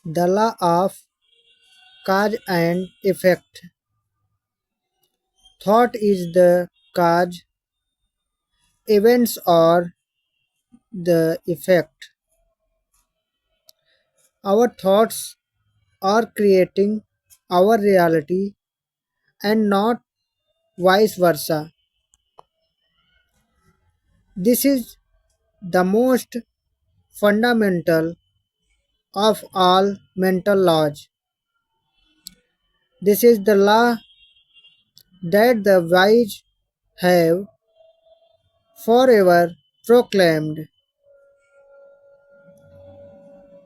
The law of cause and effect. Thought is the cause, events are the effect. Our thoughts are creating our reality and not vice versa. This is the most fundamental of all mental laws. This is the law that the wise have forever proclaimed.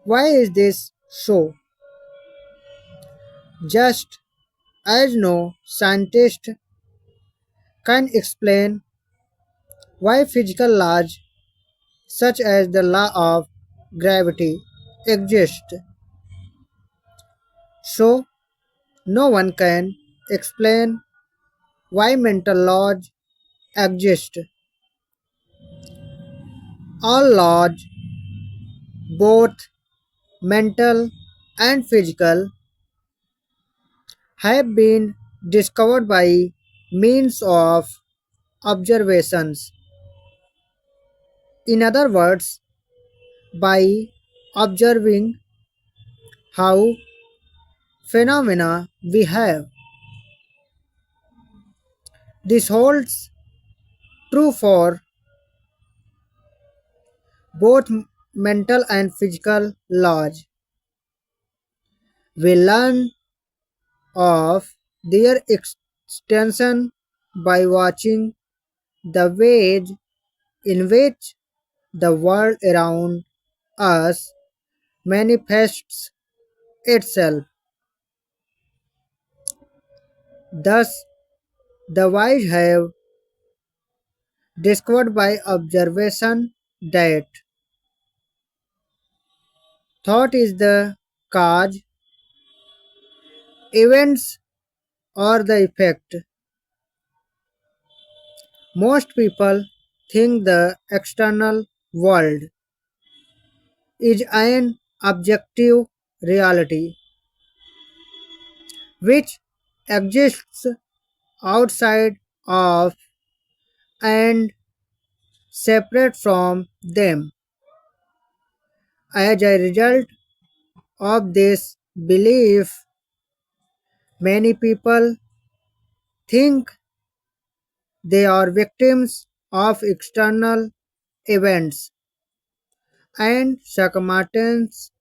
Why is this so? Just as no scientist can explain why physical laws such as the law of gravity exist, so no one can explain why mental laws exist. All laws, both mental and physical, have been discovered by means of observations. In other words, by observing how phenomena behave. This holds true for both mental and physical laws. We learn of their extension by watching the ways in which the world around us manifests itself. Thus, the wise have discovered by observation that thought is the cause, events are the effect. Most people think the external world is an objective reality which exists outside of and separate from them. As a result of this belief, many people think they are victims of external events and circumstances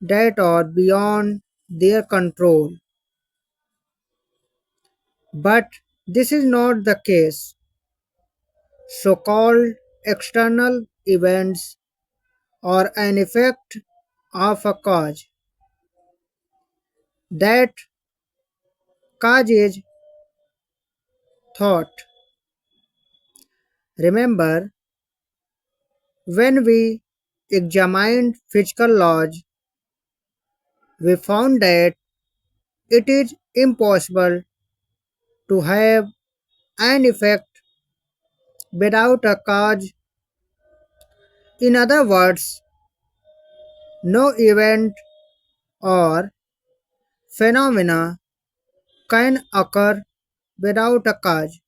that are beyond their control. But this is not the case. So called external events are an effect of a cause. That cause is thought. Remember, when we examined physical laws, we found that it is impossible to have an effect without a cause. In other words, no event or phenomena can occur without a cause.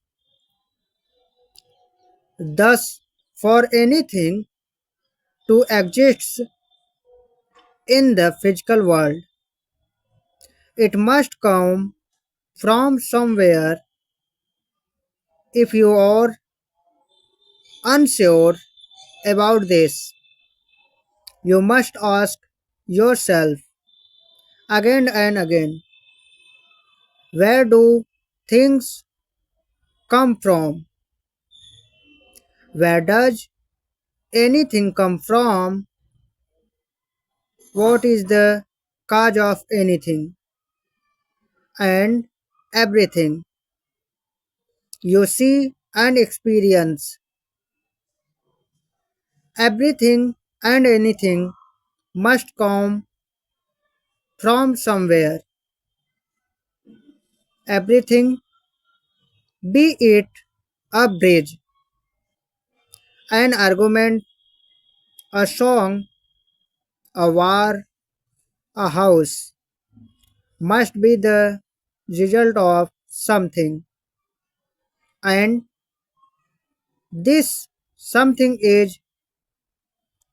Thus, for anything to exist in the physical world, it must come from somewhere. If you are unsure about this, you must ask yourself again and again, where do things come from? Where does anything come from? What is the cause of anything and everything you see and experience? Everything and anything must come from somewhere. Everything, be it a bridge, an argument, a song, a war, A house must be the result of something, and this something is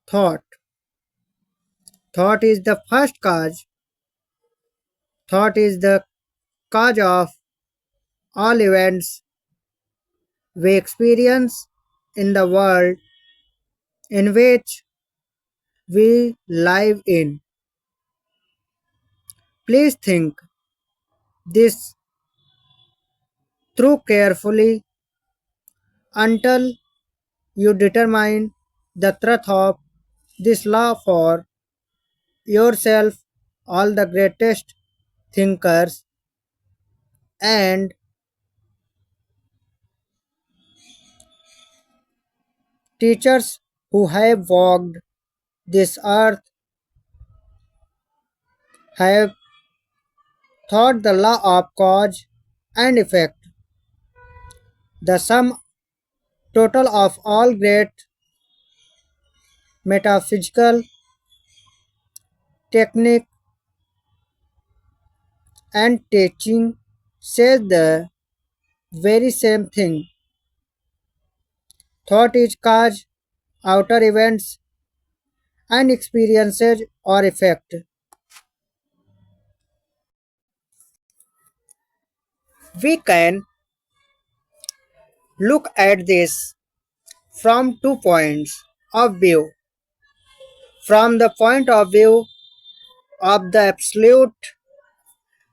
thought. Thought is the first cause. Thought is the cause of all events we experience in the world in which we live in. Please think this through carefully until you determine the truth of this law for yourself. All the greatest thinkers and teachers who have walked this earth have thought the law of cause and effect, the sum total of all great metaphysical technique and teaching says the very same thing. Thought is cause, outer events and experiences or effect. We can look at this from 2 points of view. From the point of view of the absolute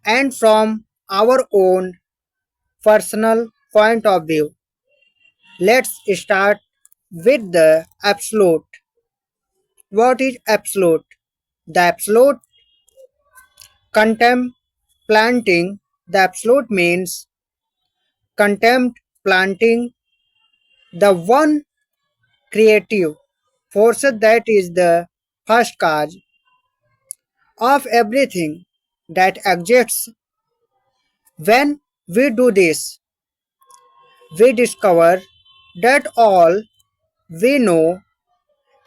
and from our own personal point of view. Let's start with the absolute. What is absolute? The absolute contempt planting. The absolute means contempt planting the one creative force that is the first cause of everything that exists. When we do this, we discover that all we know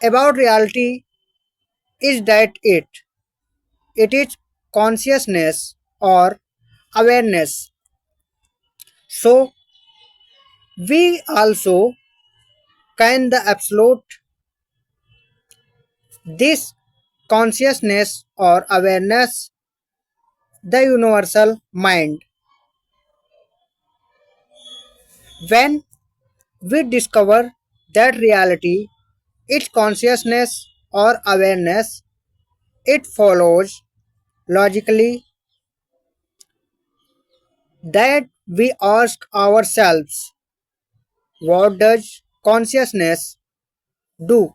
about reality is that it is consciousness or awareness. So we also can the absolute this consciousness or awareness the universal mind. When we discover that reality is consciousness or awareness, it follows logically that we ask ourselves, what does consciousness do?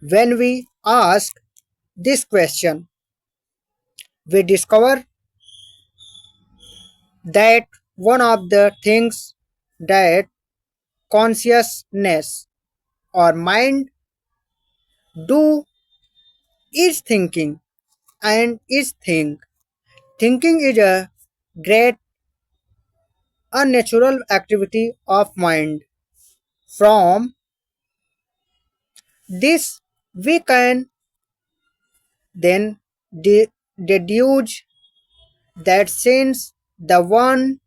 When we ask this question, we discover that one of the things that consciousness or mind do is thinking and is think. Thinking is a great unnatural activity of mind. From this we can then deduce that since the one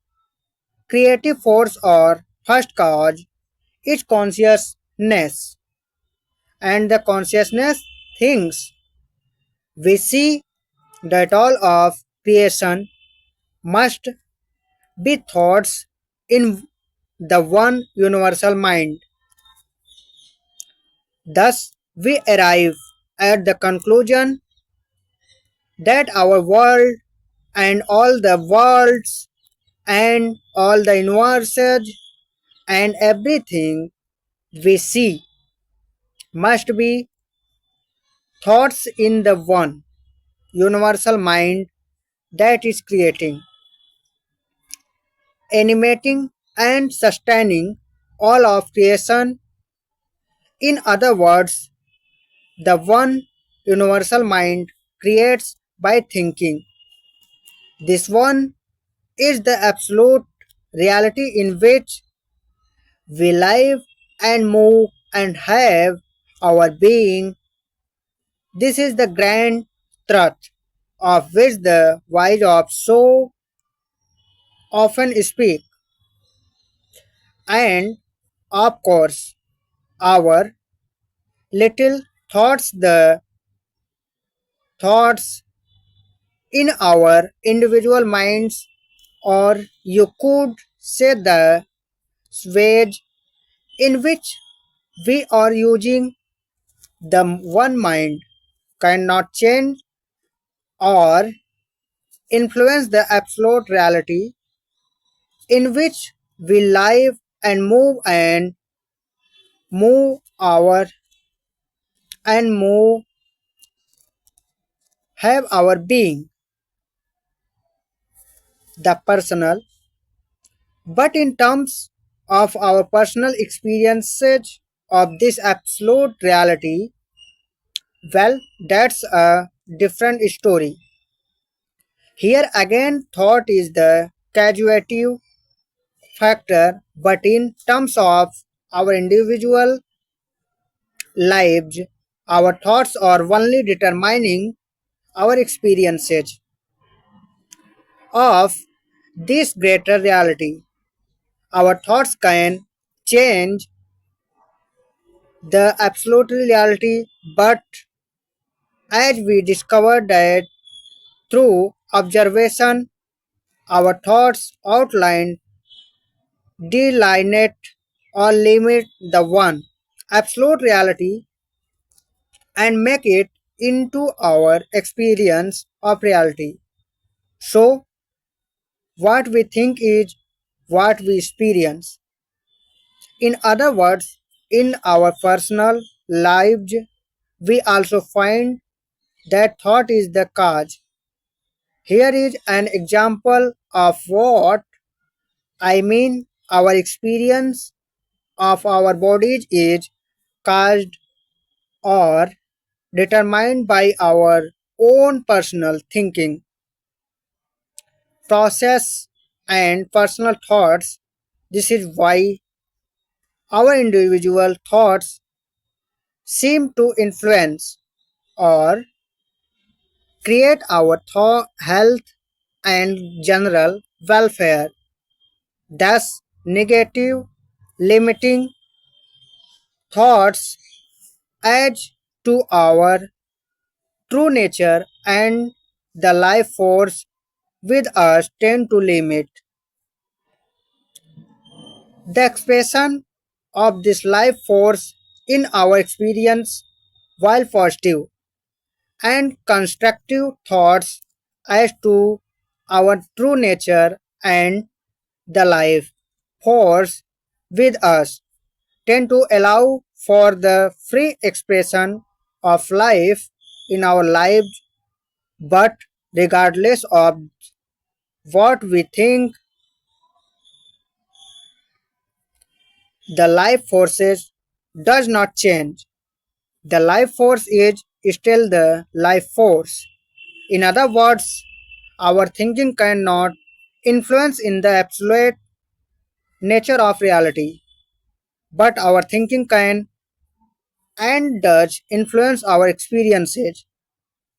creative force or first cause is consciousness and the consciousness thinks, we see that all of creation must be thoughts in the one universal mind. Thus, we arrive at the conclusion that our world and all the worlds and all the universes and everything we see must be thoughts in the one universal mind that is creating, animating, and sustaining all of creation. In other words, the one universal mind creates by thinking. This one is the absolute reality in which we live and move and have our being. This is the grand truth of which the wise of so often speak, and of course, our little thoughts, the thoughts in our individual minds, or you could say the swage in which we are using the one mind cannot change or influence the absolute reality in which we live and move our and move have our being, the personal. But in terms of our personal experiences of this absolute reality, well, that's a different story. Here again, thought is the causative factor, but in terms of our individual lives, our thoughts are only determining our experiences of this greater reality. Our thoughts can change the absolute reality, but as we discovered that through observation, our thoughts outline, delineate, or limit the one absolute reality and make it into our experience of reality. So, what we think is what we experience. In other words, in our personal lives, we also find that thought is the cause. Here is an example of what I mean. Our experience of our bodies is caused or determined by our own personal thinking, process, and personal thoughts. This is why our individual thoughts seem to influence or create our health and general welfare. Thus, negative, limiting thoughts add to our true nature, and the life force with us tend to limit the expression of this life force in our experience, while positive and constructive thoughts as to our true nature and the life force with us tend to allow for the free expression of life in our lives. But regardless of what we think, the life forces does not change. The life force is still the life force. In other words, our thinking cannot influence in the absolute nature of reality, but our thinking can and does influence our experiences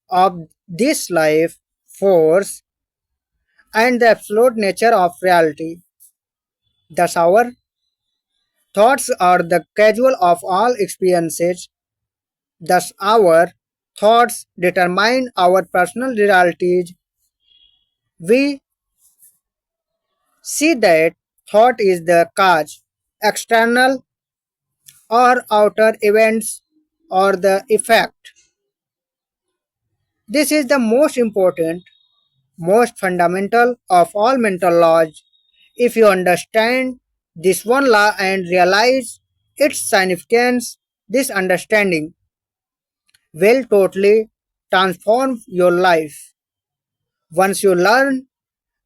of this life force and the absolute nature of reality. Thus, our thoughts are the causal of all experiences. Thus, our thoughts determine our personal realities. We see that thought is the cause, external or outer events, or the effect. This is the most important, most fundamental of all mental laws. If you understand this one law and realize its significance, this understanding will totally transform your life. Once you learn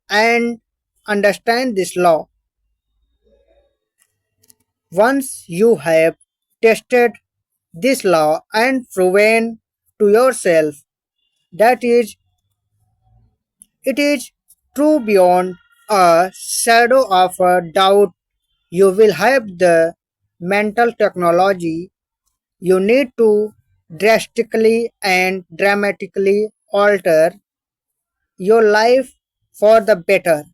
and understand this law, once you have tested this law and proven to yourself that it is true beyond a shadow of a doubt, you will have the mental technology you need to drastically and dramatically alter your life for the better.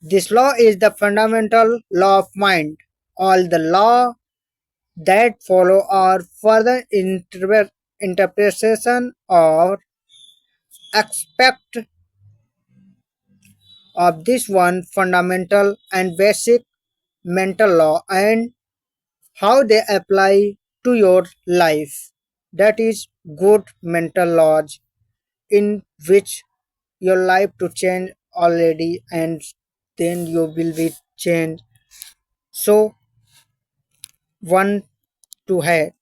This law is the fundamental law of mind. All the law that follow are further interpretation or aspect of this one fundamental and basic mental law and how they apply to your life. That is good mental laws in which your life to change already and then you will be changed. So one to have.